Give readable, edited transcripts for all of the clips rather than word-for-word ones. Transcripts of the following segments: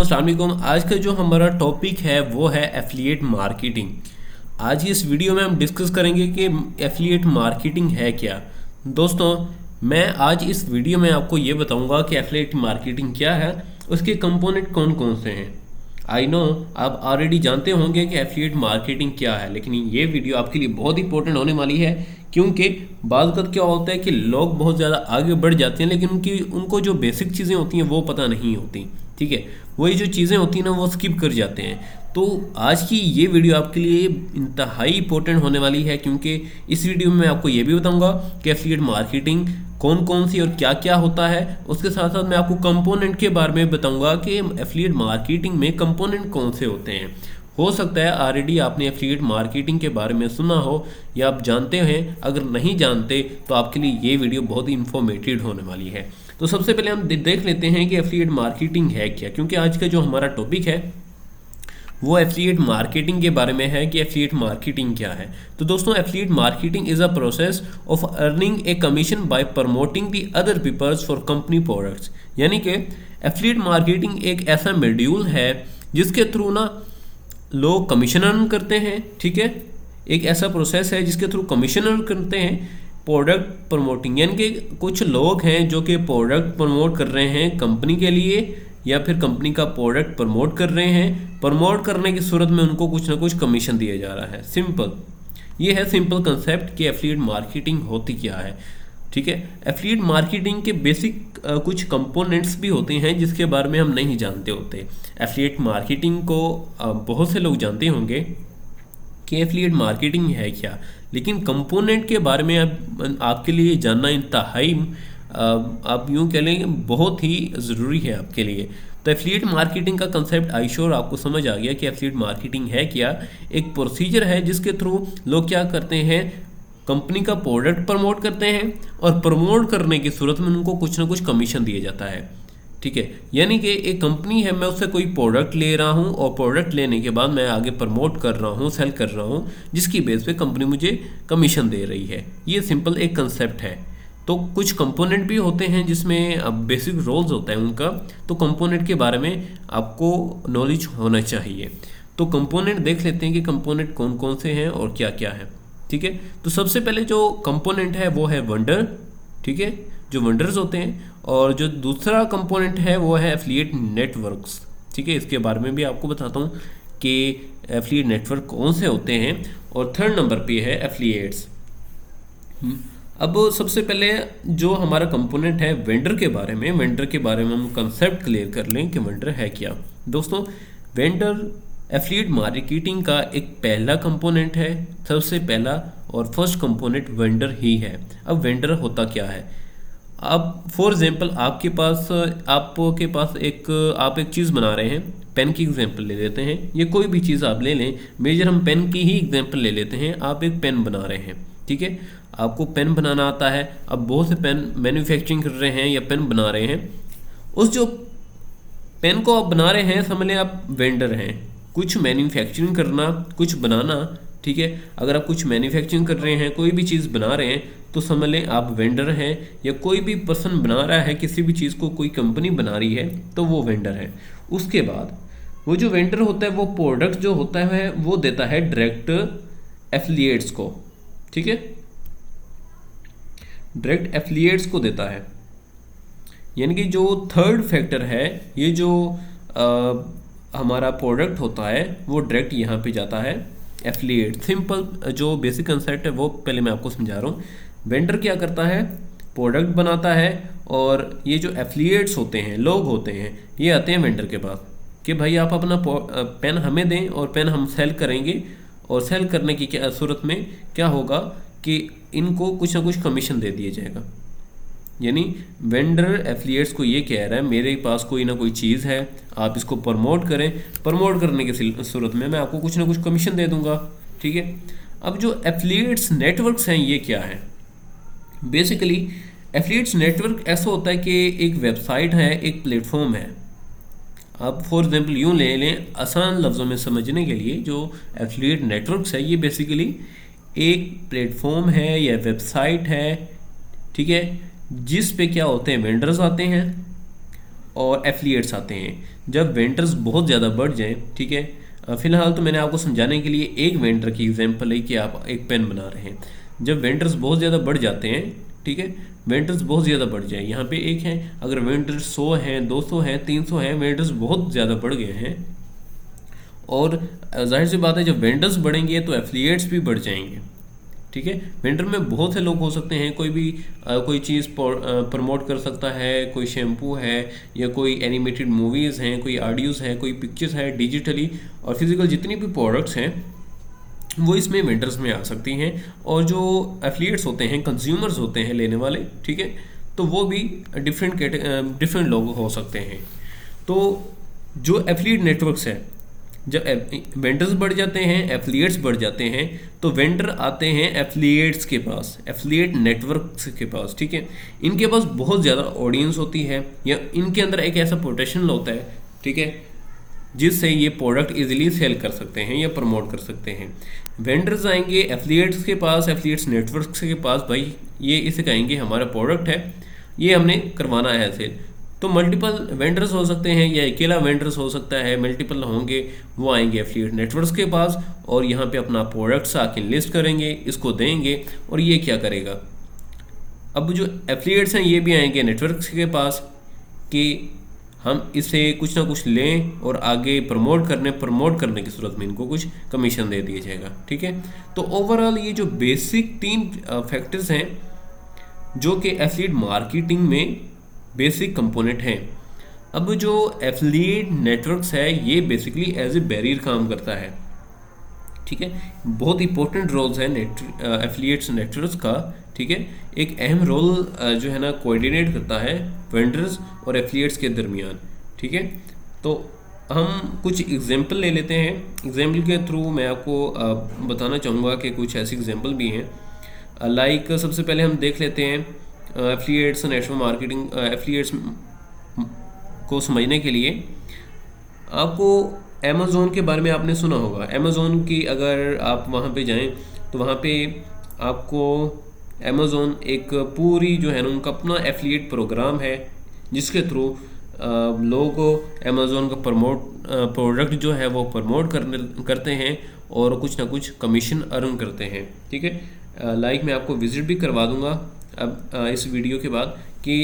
अस्सलाम वालेकुम। आज का जो हमारा टॉपिक है वो है एफिलिएट मार्केटिंग। आज की इस वीडियो में हम डिस्कस करेंगे कि एफिलिएट मार्केटिंग है क्या। दोस्तों, मैं आज इस वीडियो में आपको ये बताऊंगा कि एफिलिएट मार्केटिंग क्या है, उसके कंपोनेंट कौन कौन से हैं। आई नो आप ऑलरेडी जानते होंगे कि एफिलिएट मार्केटिंग क्या है, लेकिन ये वीडियो आपके लिए बहुत इंपॉर्टेंट होने वाली है, क्योंकि बात कर क्या होता है कि लोग बहुत ज़्यादा आगे बढ़ जाते हैं लेकिन उनको जो बेसिक चीज़ें होती हैं वो पता नहीं होती। ठीक है, वही जो चीज़ें होती हैं ना वो स्किप कर जाते हैं। तो आज की ये वीडियो आपके लिए इंतहाई इंपॉर्टेंट होने वाली है, क्योंकि इस वीडियो में मैं आपको ये भी बताऊंगा कि एफिलिएट मार्केटिंग कौन कौन सी और क्या क्या होता है। उसके साथ साथ मैं आपको कंपोनेंट के बारे में बताऊंगा कि एफिलिएट मार्केटिंग में कंपोनेंट कौन से होते हैं। हो सकता है ऑलरेडी आपने एफिलिएट मार्केटिंग के बारे में सुना हो या आप जानते हैं, अगर नहीं जानते तो आपके लिए ये वीडियो बहुत ही इंफॉर्मेटिव होने वाली है। तो सबसे पहले हम देख लेते हैं कि एफिलिएट मार्केटिंग है क्या, क्योंकि आज का जो हमारा टॉपिक है वो एफिलिएट मार्केटिंग के बारे में है कि एफिलिएट मार्केटिंग क्या है। तो दोस्तों, affiliate marketing is a process of earning a commission by promoting the other peoples for company products. यानी कि एफिलिएट मार्केटिंग एक ऐसा मॉड्यूल है जिसके थ्रू ना लोग कमीशन अर्न करते हैं। ठीक है, एक ऐसा प्रोसेस है जिसके थ्रू कमीशन अर्न करते हैं प्रोडक्ट प्रमोटिंग, यानी कि कुछ लोग हैं जो कि प्रोडक्ट प्रमोट कर रहे हैं कंपनी के लिए या फिर कंपनी का प्रोडक्ट प्रमोट कर रहे हैं। प्रमोट करने की सूरत में उनको कुछ ना कुछ कमीशन दिया जा रहा है। सिंपल, ये है सिंपल कंसेप्ट कि एफिलिएट मार्केटिंग होती क्या है। ठीक है, एफिलिएट मार्केटिंग के बेसिक कुछ कंपोनेंट्स भी होते हैं जिसके बारे में हम नहीं जानते होते। एफिलिएट मार्केटिंग को बहुत से लोग जानते होंगे कि एफिलिएट मार्केटिंग है क्या, लेकिन कंपोनेंट के बारे में आपके लिए जानना इंतहाई आप यूँ कह लें बहुत ही ज़रूरी है आपके लिए। तो एफिलिएट मार्केटिंग का कंसेप्ट आई श्योर आपको समझ आ गया कि एफिलिएट मार्केटिंग है क्या। एक प्रोसीजर है जिसके थ्रू लोग क्या करते हैं, कंपनी का प्रोडक्ट प्रमोट करते हैं और प्रमोट करने की सूरत में उनको कुछ ना कुछ कमीशन दिया जाता है। ठीक है, यानी कि एक कंपनी है, मैं उससे कोई प्रोडक्ट ले रहा हूँ और प्रोडक्ट लेने के बाद मैं आगे प्रमोट कर रहा हूँ, सेल कर रहा हूँ, जिसकी बेस पे कंपनी मुझे कमीशन दे रही है। ये सिंपल एक कंसेप्ट है। तो कुछ कंपोनेंट भी होते हैं जिसमें बेसिक रोल्स होता है उनका, तो कंपोनेंट के बारे में आपको नॉलेज होना चाहिए। तो कंपोनेंट देख लेते हैं कि कंपोनेंट कौन कौन से हैं और क्या क्या है। ठीक है, तो सबसे पहले जो कंपोनेंट है वो है वेंडर। ठीक है, जो वेंडर्स होते हैं। और जो दूसरा कंपोनेंट है वो है एफिलिएट नेटवर्क्स। ठीक है, इसके बारे में भी आपको बताता हूँ कि एफिलिएट नेटवर्क कौन से होते हैं। और थर्ड नंबर पे है एफिलिएट्स। अब सबसे पहले जो हमारा कंपोनेंट है वेंडर के बारे में, वेंडर के बारे में हम कंसेप्ट क्लियर कर लें कि वेंडर है क्या। दोस्तों, वेंडर एफिलिएट मार्केटिंग का एक पहला कंपोनेंट है, सबसे पहला और फर्स्ट कंपोनेंट वेंडर ही है। अब वेंडर होता क्या है। अब फॉर एग्जांपल आपके पास आप एक चीज़ बना रहे हैं, पेन की एग्जांपल ले लेते हैं, ये कोई भी चीज़ आप ले लें, मेजर हम पेन की ही एग्जांपल ले लेते हैं। आप एक पेन बना रहे हैं, ठीक है, आपको पेन बनाना आता है। अब बहुत से पेन मैन्युफैक्चरिंग कर रहे हैं या पेन बना रहे हैं। उस जो पेन को आप बना रहे हैं, समझ लें आप वेंडर हैं। कुछ मैन्युफैक्चरिंग करना, कुछ बनाना। ठीक है, अगर आप कुछ मैन्युफैक्चरिंग कर रहे हैं, कोई भी चीज़ बना रहे हैं, तो समझ लें आप वेंडर हैं। या कोई भी पर्सन बना रहा है किसी भी चीज़ को, कोई कंपनी बना रही है, तो वो वेंडर है। उसके बाद वो जो वेंडर होता है वो प्रोडक्ट जो होता है वो देता है डायरेक्ट एफिलिएट्स को। ठीक है, डायरेक्ट एफिलिएट्स को देता है। यानी कि जो थर्ड फैक्टर है, ये जो हमारा प्रोडक्ट होता है वो डायरेक्ट यहाँ पे जाता है एफिलिएट। सिंपल जो बेसिक कंसेप्ट है वो पहले मैं आपको समझा रहा हूँ। वेंडर क्या करता है, प्रोडक्ट बनाता है, और ये जो एफिलिएट्स होते हैं, लोग होते हैं, ये आते हैं वेंडर के पास कि भाई आप अपना पेन हमें दें और पेन हम सेल करेंगे। और सेल करने की क्या सूरत में क्या होगा कि इनको कुछ ना कुछ कमीशन दे दिया जाएगा। यानी वेंडर एफिलिएट्स को ये कह रहा है मेरे पास कोई ना कोई चीज़ है, आप इसको प्रमोट करें, प्रमोट करने की सूरत में मैं आपको कुछ ना कुछ कमीशन दे दूंगा। ठीक है, अब जो एफिलिएट्स नेटवर्क्स हैं ये क्या है। बेसिकली एफिलिएट्स नेटवर्क ऐसा होता है कि एक वेबसाइट है, एक प्लेटफॉर्म है। आप फॉर एग्जांपल यूँ ले लें, आसान लफ्ज़ों में समझने के लिए, जो एफिलिएट नेटवर्क्स है ये बेसिकली एक प्लेटफॉर्म है या वेबसाइट है। ठीक है, जिस पे क्या होते हैं, वेंडर्स आते हैं और एफिलिएट्स आते हैं। जब वेंडर्स बहुत ज़्यादा बढ़ जाएं, ठीक है, फिलहाल तो मैंने आपको समझाने के लिए एक वेंडर की एग्जांपल है कि आप एक पेन बना रहे हैं। जब वेंडर्स बहुत ज़्यादा बढ़ जाते हैं, ठीक है, वेंडर्स बहुत ज़्यादा बढ़ जाए, यहाँ पे एक है, अगर वेंडर्स 100 हैं, 200 हैं, 300 हैं, वेंडर्स बहुत ज़्यादा बढ़ गए हैं, और जाहिर सी बात है जब वेंडर्स बढ़ेंगे तो एफिलिएट्स भी बढ़ जाएंगे, ठीक है। वेंडर में बहुत से लोग हो सकते हैं, कोई भी कोई चीज़ प्रमोट कर सकता है, कोई शैम्पू है या कोई एनिमेटेड मूवीज़ हैं, कोई ऑडियोज़ है, कोई पिक्चर्स है, डिजिटली और फिजिकल जितनी भी प्रोडक्ट्स हैं वो इसमें वेंडर्स में आ सकती हैं। और जो एफिलिएट्स होते हैं, कंज्यूमर्स होते हैं लेने वाले, ठीक है, तो वो भी डिफरेंट लोग हो सकते हैं। तो जो एफिलिएट नेटवर्क्स है, जब वेंडर्स बढ़ जाते हैं, एफिलिएट्स बढ़ जाते हैं, तो वेंडर आते हैं एफिलिएट्स के पास, एफिलिएट नेटवर्क्स के पास, ठीक है। इनके पास बहुत ज़्यादा ऑडियंस होती है, या इनके अंदर एक ऐसा पोटेंशियल होता है, ठीक है, जिससे ये प्रोडक्ट इजीली सेल कर सकते हैं या प्रमोट कर सकते हैं। वेंडर्स आएंगे एफिलिएट्स के पास, एफिलिएट्स नेटवर्क्स के पास, भाई ये इसे कहेंगे हमारा प्रोडक्ट है, ये हमने करवाना है सेल। तो मल्टीपल वेंडर्स हो सकते हैं या अकेला वेंडर्स हो सकता है, मल्टीपल होंगे, वो आएंगे एफिलिएट नेटवर्क्स के पास और यहाँ पे अपना प्रोडक्ट्स आके लिस्ट करेंगे, इसको देंगे, और ये क्या करेगा, अब जो एफिलिएट्स हैं ये भी आएंगे नेटवर्क्स के पास कि हम इसे कुछ ना कुछ लें और आगे प्रमोट करने की सूरत में इनको कुछ कमीशन दे दिया जाएगा, ठीक है। तो ओवरऑल ये जो बेसिक 3 फैक्टर्स हैं जो कि एफिलिएट मार्केटिंग में बेसिक कंपोनेंट हैं। अब जो एफिलिएट नेटवर्क्स है ये बेसिकली एज ए बैरियर काम करता है, ठीक है, बहुत इंपॉर्टेंट रोल्स है एफिलिएट्स नेटवर्क्स का, ठीक है, एक अहम रोल जो है ना कोऑर्डिनेट करता है वेंडर्स और एफिलिएट्स के दरमियान, ठीक है। तो हम कुछ एग्जांपल ले लेते हैं, एग्जांपल के थ्रू मैं आपको बताना चाहूँगा कि कुछ ऐसे एग्जांपल भी हैं। लाइक सबसे पहले हम देख लेते हैं एफिलिएट्स नेटवर्क मार्केटिंग, एफिलिएट्स को समझने के लिए आपको अमेज़ोन के बारे में आपने सुना होगा। अमेज़ोन की अगर आप वहाँ पे जाएं तो वहाँ पे आपको अमेज़ोन एक पूरी जो है ना उनका अपना एफिलिएट प्रोग्राम है जिसके थ्रू लोग अमेज़ोन का प्रोडक्ट जो है वो प्रमोट करते हैं और कुछ ना कुछ कमीशन अर्न करते हैं, ठीक है। लाइक मैं आपको विज़िट भी करवा दूंगा अब इस वीडियो के बाद कि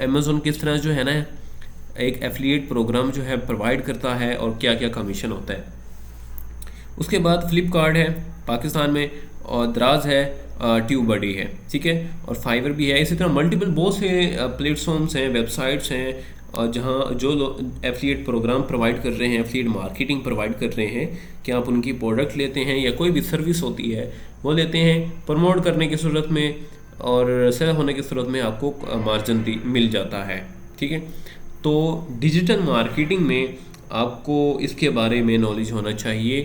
अमेज़ोन किस तरह जो है ना एक एफिलिएट प्रोग्राम जो है प्रोवाइड करता है और क्या क्या कमीशन होता है। उसके बाद फ्लिपकार्ट है पाकिस्तान में, और दराज है, ट्यूबबडी है, ठीक है, और फाइवर भी है। इसी तरह मल्टीपल बहुत से प्लेटफॉर्म्स हैं, वेबसाइट्स हैं, और जहाँ जो लोग एफिलिएट प्रोग्राम प्रोवाइड कर रहे हैं, एफिलिएट मार्केटिंग प्रोवाइड कर रहे हैं कि आप उनकी प्रोडक्ट लेते हैं या कोई भी सर्विस होती है वो लेते हैं प्रमोट करने की सूरत में, और सेल होने की सूरत में आपको मार्जिन मिल जाता है, ठीक है। तो डिजिटल मार्केटिंग में आपको इसके बारे में नॉलेज होना चाहिए,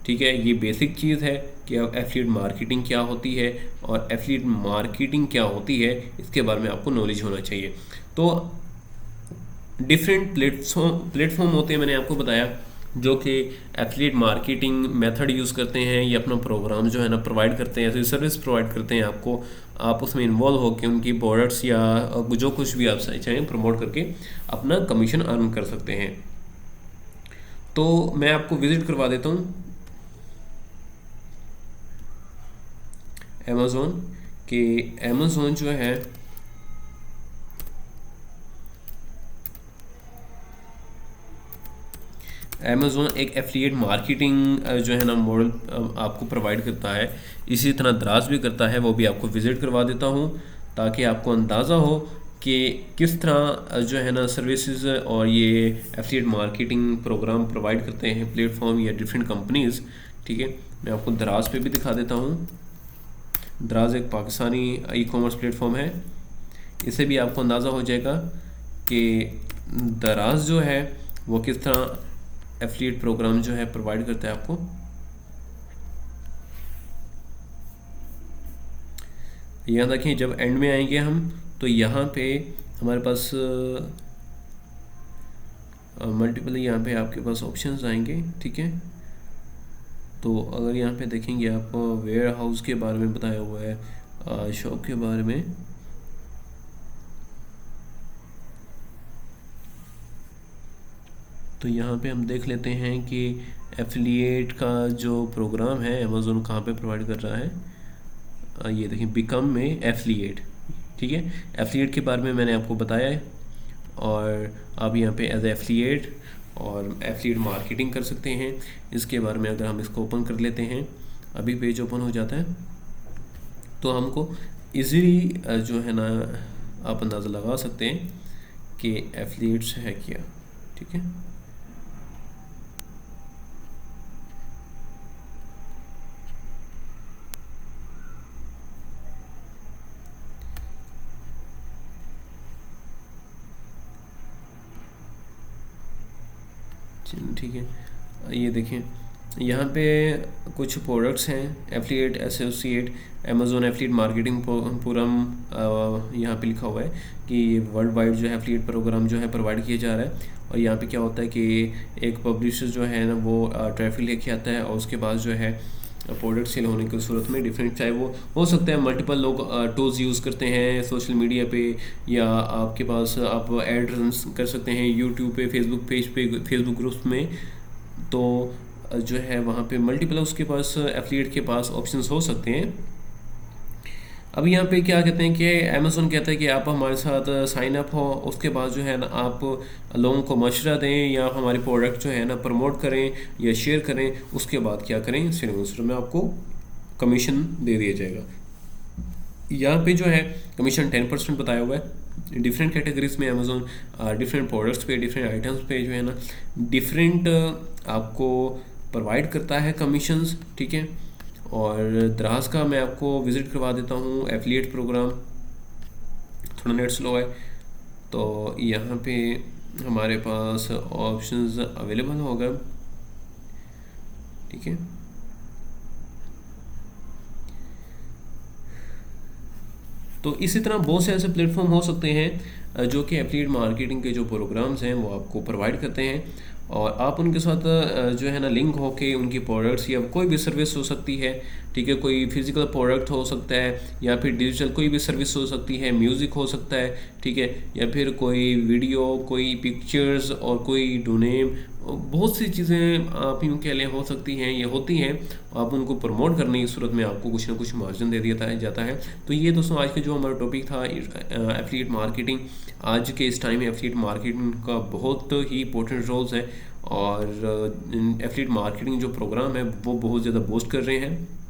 ठीक है। ये बेसिक चीज़ है कि एफिलिएट मार्केटिंग क्या होती है और एफिलिएट मार्केटिंग क्या होती है, इसके बारे में आपको नॉलेज होना चाहिए। तो डिफरेंट प्लेटफॉर्म होते हैं, मैंने आपको बताया, जो कि एफिलिएट मार्केटिंग मेथड यूज़ करते हैं, ये अपना प्रोग्राम जो है ना प्रोवाइड करते हैं, ऐसी सर्विस प्रोवाइड करते हैं आपको, आप उसमें इन्वॉल्व होकर उनकी प्रोडक्ट्स या जो कुछ भी आप चाहें प्रमोट करके अपना कमीशन अर्न कर सकते हैं। तो मैं आपको विजिट करवा देता हूँ अमेज़ोन कि अमेज़ोन जो है अमेज़ोन एक एफिलिएट मार्केटिंग जो है ना मॉडल आपको प्रोवाइड करता है, इसी तरह दराज भी करता है, वो भी आपको विज़िट करवा देता हूँ ताकि आपको अंदाज़ा हो कि किस तरह जो है ना सर्विसेज और ये एफिलिएट मार्केटिंग प्रोग्राम प्रोवाइड करते हैं प्लेटफॉर्म या डिफरेंट कंपनीज़, ठीक है। मैं आपको दराज पे भी दिखा देता हूँ। दराज एक पाकिस्तानी ई कॉमर्स प्लेटफॉर्म है, इससे भी आपको अंदाज़ा हो जाएगा कि दराज जो है वो किस तरह एफिलिएट प्रोग्राम जो है प्रोवाइड करता है आपको। यहाँ देखिए जब एंड में आएंगे हम तो यहाँ पे हमारे पास मल्टीपल यहाँ पे आपके पास ऑप्शंस आएंगे, ठीक है। तो अगर यहाँ पे देखेंगे आप वेयर हाउस के बारे में बताया हुआ है, शॉप के बारे में, तो यहाँ पे हम देख लेते हैं कि एफिलिएट का जो प्रोग्राम है अमेज़ोन कहाँ पे प्रोवाइड कर रहा है। ये देखिए बिकम में एफिलिएट, ठीक है। एफिलिएट के बारे में मैंने आपको बताया है, और आप यहाँ पे एज एफिलिएट और एफिलिएट मार्केटिंग कर सकते हैं। इसके बारे में अगर हम इसको ओपन कर लेते हैं, अभी पेज ओपन हो जाता है, तो हमको इजीली जो है ना आप अंदाज़ा लगा सकते हैं कि एफिलिएट्स है क्या, ठीक है। ठीक है, ये देखें यहाँ पे कुछ प्रोडक्ट्स हैं। Affiliate associate Amazon affiliate marketing forum, यहाँ पे लिखा हुआ है कि वर्ल्ड वाइड जो है एफिलिएट प्रोग्राम जो है प्रोवाइड किया जा रहा है। और यहाँ पे क्या होता है कि एक पब्लिशर जो है ना वो ट्रैफिक लेके आता है, और उसके बाद जो है प्रोडक्ट सेल होने की सूरत में डिफरेंट, चाहे वो हो सकता है मल्टीपल लोग टूल्स यूज़ करते हैं सोशल मीडिया पे, या आपके पास आप एड रन कर सकते हैं यूट्यूब पे, फेसबुक पेज पे, फेसबुक ग्रुप्स में। तो जो है वहाँ पे मल्टीपल उसके पास एफिलिएट के पास ऑप्शंस हो सकते हैं। अब यहाँ पे क्या कहते हैं कि अमेज़ोन कहता है कि आप हमारे साथ साइन अप हो, उसके बाद जो है ना आप लोगों को मशवरा दें या हमारे प्रोडक्ट जो है ना प्रमोट करें या शेयर करें, उसके बाद क्या करें, सिर्फ में आपको कमीशन दे दिया जाएगा। यहाँ पे जो है कमीशन 10% बताया हुआ है। डिफरेंट कैटेगरीज में अमेज़ोन डिफरेंट प्रोडक्ट्स पे, डिफरेंट आइटम्स पे जो है ना डिफरेंट आपको प्रोवाइड करता है कमीशंस, ठीक है। और द्रास का मैं आपको विज़िट करवा देता हूँ एफिलिएट प्रोग्राम, थोड़ा नेट स्लो है, तो यहाँ पे हमारे पास ऑप्शंस अवेलेबल होगा, ठीक है। तो इसी तरह बहुत से ऐसे प्लेटफॉर्म हो सकते हैं जो कि एफिलिएट मार्केटिंग के जो प्रोग्राम्स हैं वो आपको प्रोवाइड करते हैं, और आप उनके साथ जो है ना लिंक होके उनकी प्रोडक्ट्स या कोई भी सर्विस हो सकती है, ठीक है। कोई फिजिकल प्रोडक्ट हो सकता है, या फिर डिजिटल कोई भी सर्विस हो सकती है, म्यूज़िक हो सकता है, ठीक है, या फिर कोई वीडियो, कोई पिक्चर्स और कोई डोनेम, बहुत सी चीज़ें आप यूँ कह लें हो सकती हैं, ये होती हैं। आप उनको प्रमोट करने की सूरत में आपको कुछ ना कुछ मार्जिन दे दिया जाता है। तो ये दोस्तों आज का जो हमारा टॉपिक था एफिलिएट मार्केटिंग। आज के इस टाइम में एफिलिएट मार्केटिंग का बहुत ही इंपॉर्टेंट रोल्स है, और एफिलिएट मार्केटिंग जो प्रोग्राम है वो बहुत ज़्यादा बूस्ट कर रहे हैं।